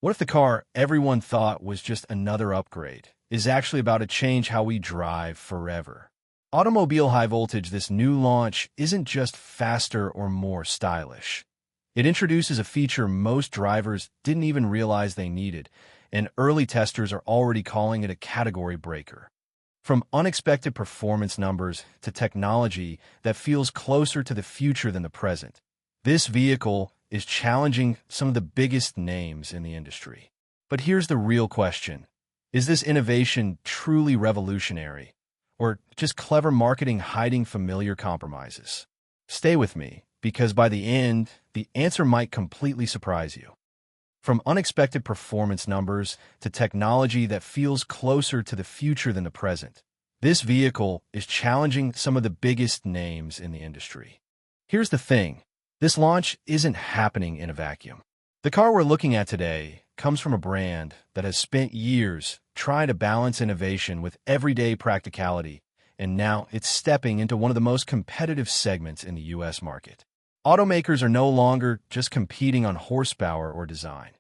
What if the car everyone thought was just another upgrade is actually about to change how we drive forever? Automobile High Voltage, this new launch, isn't just faster or more stylish. It introduces a feature most drivers didn't even realize they needed, and early testers are already calling it a category breaker. From unexpected performance numbers to technology that feels closer to the future than the present, this vehicle is challenging some of the biggest names in the industry. But here's the real question. Is this innovation truly revolutionary, or just clever marketing hiding familiar compromises? Stay with me, because by the end, the answer might completely surprise you. From unexpected performance numbers to technology that feels closer to the future than the present, this vehicle is challenging some of the biggest names in the industry. Here's the thing. This launch isn't happening in a vacuum. The car we're looking at today comes from a brand that has spent years trying to balance innovation with everyday practicality, and now it's stepping into one of the most competitive segments in the U.S. market. Automakers are no longer just competing on horsepower or design.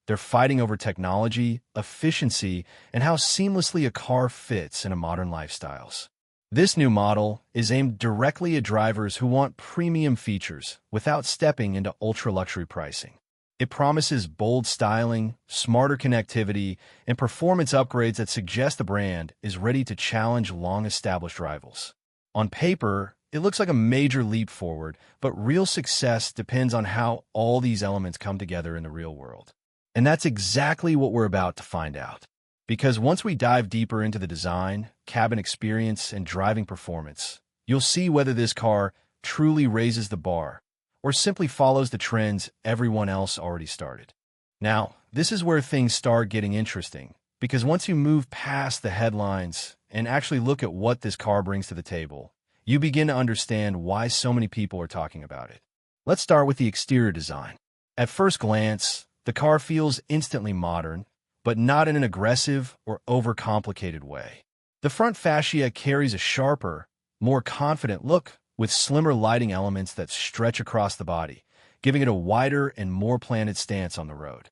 They're fighting over technology, efficiency, and how seamlessly a car fits into modern lifestyles. This new model is aimed directly at drivers who want premium features without stepping into ultra-luxury pricing. It promises bold styling, smarter connectivity, and performance upgrades that suggest the brand is ready to challenge long-established rivals. On paper, it looks like a major leap forward, but real success depends on how all these elements come together in the real world. And that's exactly what we're about to find out. Because once we dive deeper into the design, cabin experience, and driving performance, you'll see whether this car truly raises the bar or simply follows the trends everyone else already started. Now, this is where things start getting interesting, because once you move past the headlines and actually look at what this car brings to the table, you begin to understand why so many people are talking about it. Let's start with the exterior design. At first glance, the car feels instantly modern, but not in an aggressive or overcomplicated way. The front fascia carries a sharper, more confident look with slimmer lighting elements that stretch across the body, giving it a wider and more planted stance on the road.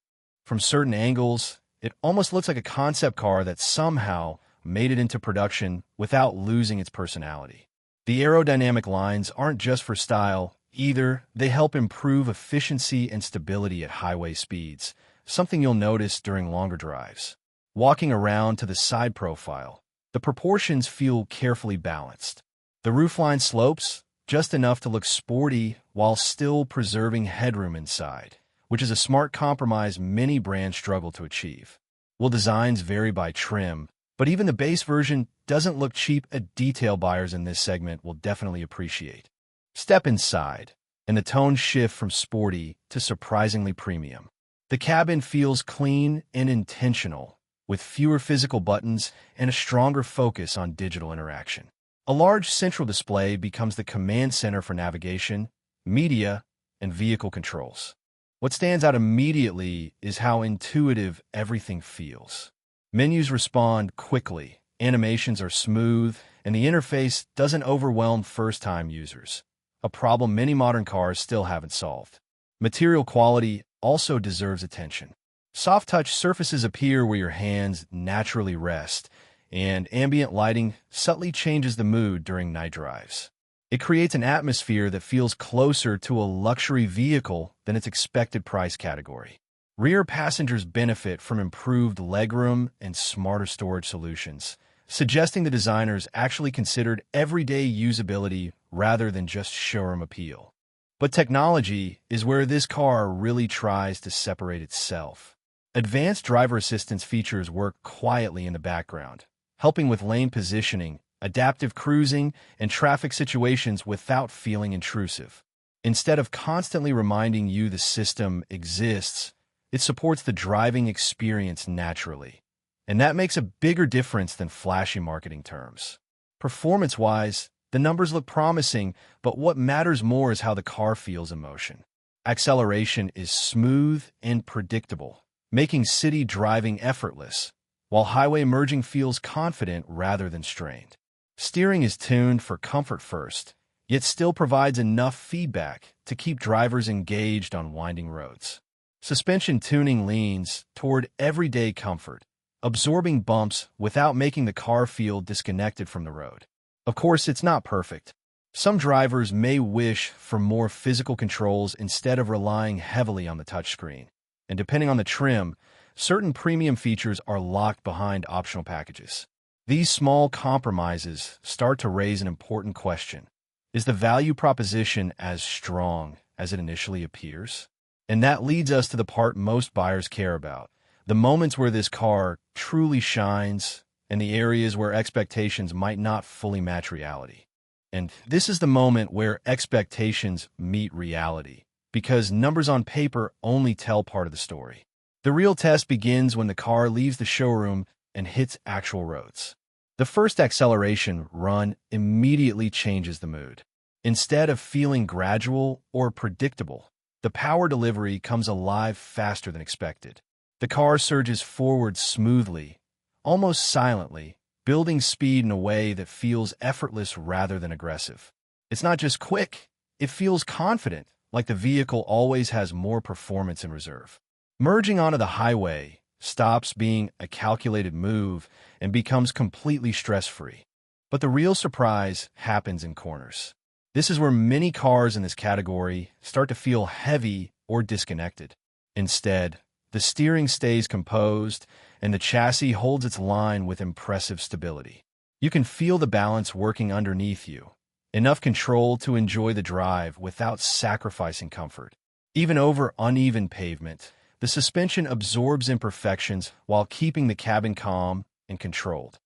From certain angles, it almost looks like a concept car that somehow made it into production without losing its personality. The aerodynamic lines aren't just for style either, they help improve efficiency and stability at highway speeds, something you'll notice during longer drives. Walking around to the side profile, the proportions feel carefully balanced. The roofline slopes just enough to look sporty while still preserving headroom inside, which is a smart compromise many brands struggle to achieve. Well, designs vary by trim, but even the base version doesn't look cheap. A detail buyers in this segment will definitely appreciate. Step inside, and the tones shift from sporty to surprisingly premium. The cabin feels clean and intentional, with fewer physical buttons and a stronger focus on digital interaction. A large central display becomes the command center for navigation, media, and vehicle controls. What stands out immediately is how intuitive everything feels. Menus respond quickly, animations are smooth, and the interface doesn't overwhelm first-time users, a problem many modern cars still haven't solved. Material quality also deserves attention. Soft-touch surfaces appear where your hands naturally rest, and ambient lighting subtly changes the mood during night drives. It creates an atmosphere that feels closer to a luxury vehicle than its expected price category. Rear passengers benefit from improved legroom and smarter storage solutions, suggesting the designers actually considered everyday usability rather than just showroom appeal. But technology is where this car really tries to separate itself. Advanced driver assistance features work quietly in the background, helping with lane positioning, adaptive cruising, and traffic situations without feeling intrusive. Instead of constantly reminding you the system exists, it supports the driving experience naturally. And that makes a bigger difference than flashy marketing terms. Performance-wise, the numbers look promising, but what matters more is how the car feels in motion. Acceleration is smooth and predictable, making city driving effortless, while highway merging feels confident rather than strained. Steering is tuned for comfort first, yet still provides enough feedback to keep drivers engaged on winding roads. Suspension tuning leans toward everyday comfort, absorbing bumps without making the car feel disconnected from the road. Of course, it's not perfect. Some drivers may wish for more physical controls instead of relying heavily on the touchscreen. And depending on the trim, certain premium features are locked behind optional packages. These small compromises start to raise an important question. Is the value proposition as strong as it initially appears? And that leads us to the part most buyers care about, the moments where this car truly shines and the areas where expectations might not fully match reality. And this is the moment where expectations meet reality, because numbers on paper only tell part of the story. The real test begins when the car leaves the showroom and hits actual roads. The first acceleration run immediately changes the mood. Instead of feeling gradual or predictable, the power delivery comes alive faster than expected. The car surges forward smoothly, almost silently, building speed in a way that feels effortless rather than aggressive. It's not just quick, it feels confident, like the vehicle always has more performance in reserve. Merging onto the highway stops being a calculated move and becomes completely stress-free. But the real surprise happens in corners. This is where many cars in this category start to feel heavy or disconnected. Instead, the steering stays composed and the chassis holds its line with impressive stability. You can feel the balance working underneath you, enough control to enjoy the drive without sacrificing comfort. Even over uneven pavement, the suspension absorbs imperfections while keeping the cabin calm and controlled.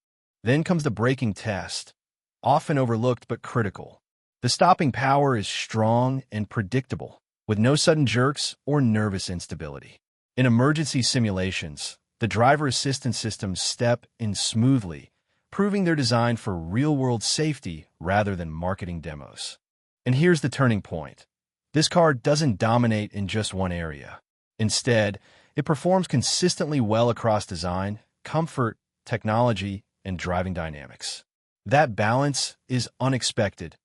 Then comes the braking test, often overlooked but critical. The stopping power is strong and predictable, with no sudden jerks or nervous instability. In emergency simulations, the driver assistance systems step in smoothly, proving they're designed for real-world safety rather than marketing demos. And here's the turning point. This car doesn't dominate in just one area. Instead, it performs consistently well across design, comfort, technology, and driving dynamics. That balance is unexpected,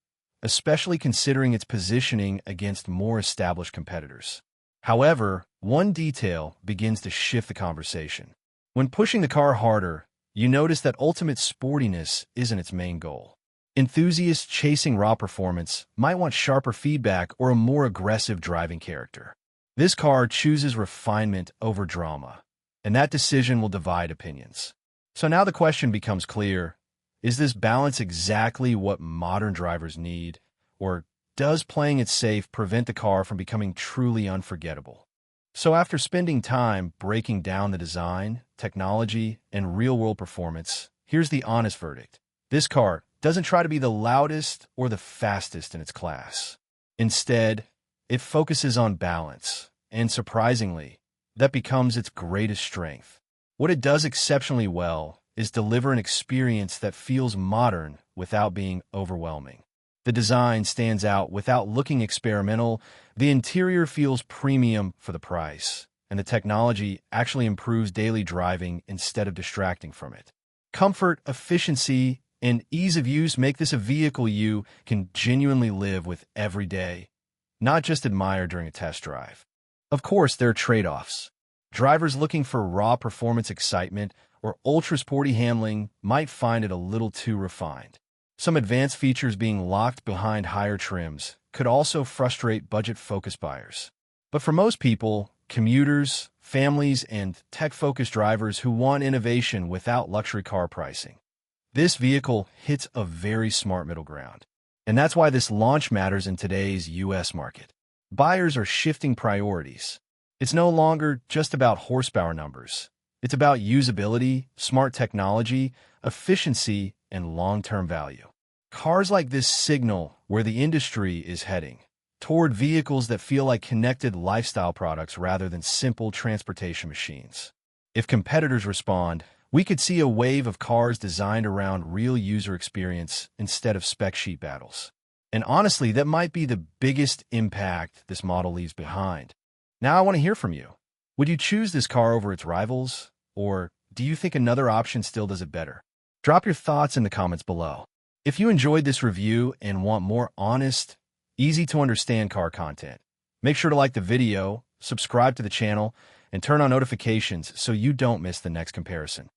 especially considering its positioning against more established competitors. However, one detail begins to shift the conversation. When pushing the car harder, you notice that ultimate sportiness isn't its main goal. Enthusiasts chasing raw performance might want sharper feedback or a more aggressive driving character. This car chooses refinement over drama, and that decision will divide opinions. So now the question becomes clear. Is this balance exactly what modern drivers need, or does playing it safe prevent the car from becoming truly unforgettable? So after spending time breaking down the design, technology, and real-world performance, here's the honest verdict. This car doesn't try to be the loudest or the fastest in its class. Instead, it focuses on balance, and surprisingly, that becomes its greatest strength. What it does exceptionally well is deliver an experience that feels modern without being overwhelming. The design stands out without looking experimental, the interior feels premium for the price, and the technology actually improves daily driving instead of distracting from it. Comfort, efficiency, and ease of use make this a vehicle you can genuinely live with every day, not just admire during a test drive. Of course, there are trade-offs. Drivers looking for raw performance excitement or ultra-sporty handling might find it a little too refined. Some advanced features being locked behind higher trims could also frustrate budget-focused buyers. But for most people, commuters, families, and tech-focused drivers who want innovation without luxury car pricing, this vehicle hits a very smart middle ground. And that's why this launch matters in today's U.S. market. Buyers are shifting priorities. It's no longer just about horsepower numbers. It's about usability, smart technology, efficiency, and long-term value. Cars like this signal where the industry is heading, toward vehicles that feel like connected lifestyle products rather than simple transportation machines. If competitors respond, we could see a wave of cars designed around real user experience instead of spec sheet battles. And honestly, that might be the biggest impact this model leaves behind. Now I want to hear from you. Would you choose this car over its rivals? Or do you think another option still does it better? Drop your thoughts in the comments below. If you enjoyed this review and want more honest, easy-to-understand car content, make sure to like the video, subscribe to the channel, and turn on notifications so you don't miss the next comparison.